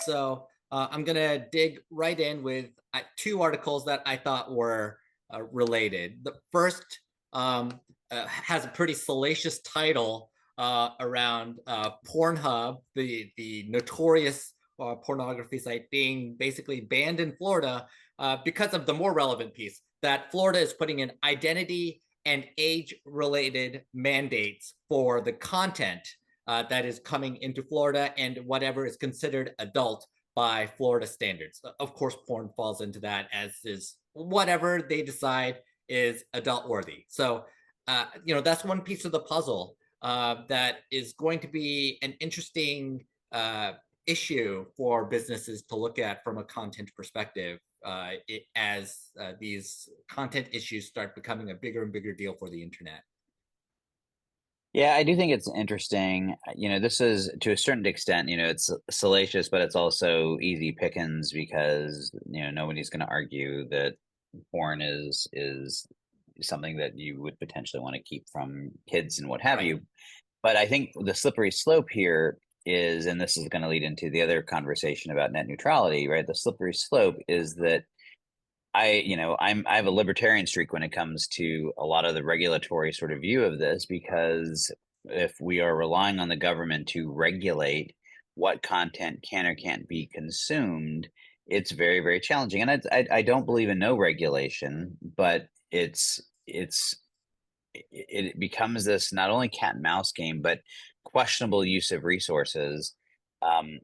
So I'm going to dig right in with two articles that I thought were related. The first has a pretty salacious title around Pornhub, the notorious pornography site, being basically banned in Florida because of the more relevant piece that Florida is putting in identity and age-related mandates for the content that is coming into Florida and whatever is considered adult by Florida standards. Of course, porn falls into that, as is whatever they decide is adult worthy. So, that's one piece of the puzzle that is going to be an interesting issue for businesses to look at from a content perspective as these content issues start becoming a bigger and bigger deal for the internet. Yeah, I do think it's interesting. This is to a certain extent, it's salacious, but it's also easy pickings because, nobody's going to argue that porn is something that you would potentially want to keep from kids and what have Right. you. But I think the slippery slope here is, and this is going to lead into the other conversation about net neutrality, right? The slippery slope is that I have a libertarian streak when it comes to a lot of the regulatory sort of view of this, because if we are relying on the government to regulate what content can or can't be consumed, it's very, very challenging. And I don't believe in no regulation, but it becomes this not only cat and mouse game, but questionable use of resources. Um,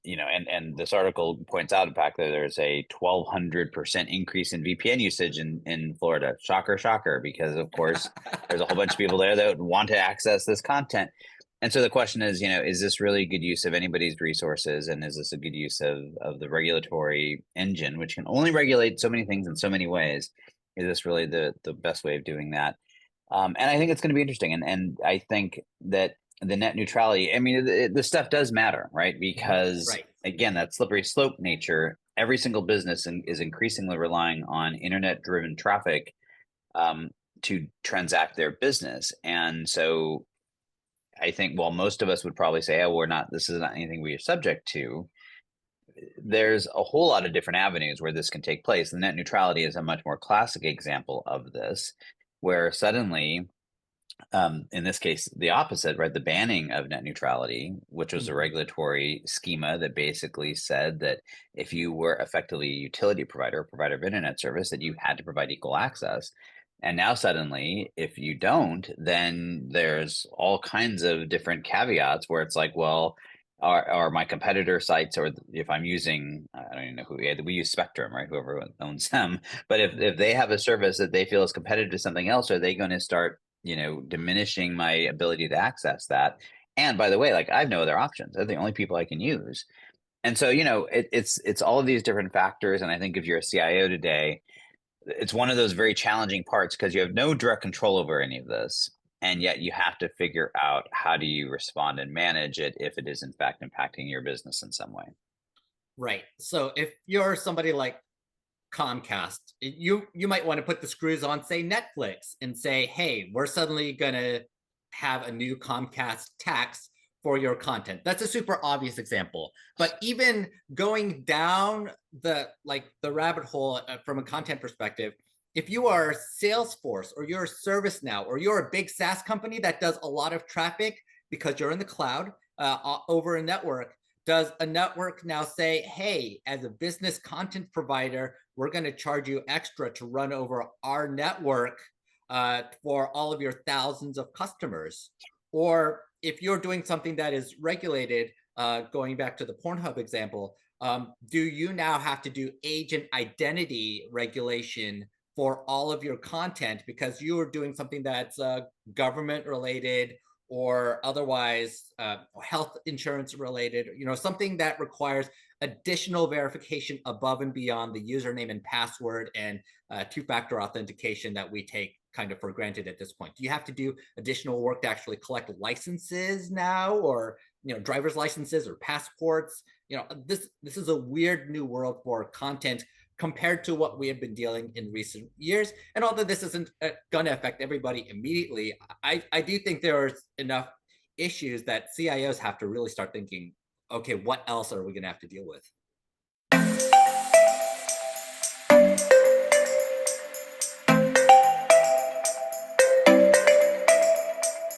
and this article points out, in fact, that there's a 1,200% increase in VPN usage in Florida. Shocker, shocker, because of course there's a whole bunch of people there that want to access this content. And so the question is this really good use of anybody's resources? And is this a good use of the regulatory engine, which can only regulate so many things in so many ways? Is this really the best way of doing that? And I think it's going to be interesting. And I think that the net neutrality, I mean, the stuff does matter, right? Because Right. again, that slippery slope nature, every single business is increasingly relying on internet driven traffic to transact their business. And so I think while most of us would probably say, oh, this is not anything we are subject to, there's a whole lot of different avenues where this can take place. The net neutrality is a much more classic example of this, where suddenly, in this case, the opposite, right? The banning of net neutrality, which was a Mhm. regulatory schema that basically said that if you were effectively a utility provider, a provider of internet service, that you had to provide equal access. And now suddenly, if you don't, then there's all kinds of different caveats where it's like, well, are my competitor sites, or if I'm using, I don't even know who we use Spectrum, right? Whoever owns them. But if they have a service that they feel is competitive to something else, are they going to start diminishing my ability to access that? And by the way, like I have no other options. They're the only people I can use. And so, it's all of these different factors. And I think if you're a CIO today, it's one of those very challenging parts because you have no direct control over any of this. And yet you have to figure out how do you respond and manage it if it is in fact impacting your business in some way. Right. So if you're somebody like Comcast, you might want to put the screws on, say Netflix, and say, hey, we're suddenly gonna have a new Comcast tax for your content. That's a super obvious example. But even going down the rabbit hole from a content perspective, if you are Salesforce or you're ServiceNow or you're a big SaaS company that does a lot of traffic because you're in the cloud over a network, does a network now say, hey, as a business content provider, we're going to charge you extra to run over our network for all of your thousands of customers? Or if you're doing something that is regulated, going back to the Pornhub example, do you now have to do agent identity regulation for all of your content because you are doing something that's government related or otherwise health insurance related, something that requires additional verification above and beyond the username and password and two-factor authentication that we take kind of for granted at this point? Do you have to do additional work to actually collect licenses now, or driver's licenses or passports? This is a weird new world for content compared to what we have been dealing in recent years. And although this isn't going to affect everybody immediately, I do think there are enough issues that CIOs have to really start thinking okay, what else are we going to have to deal with?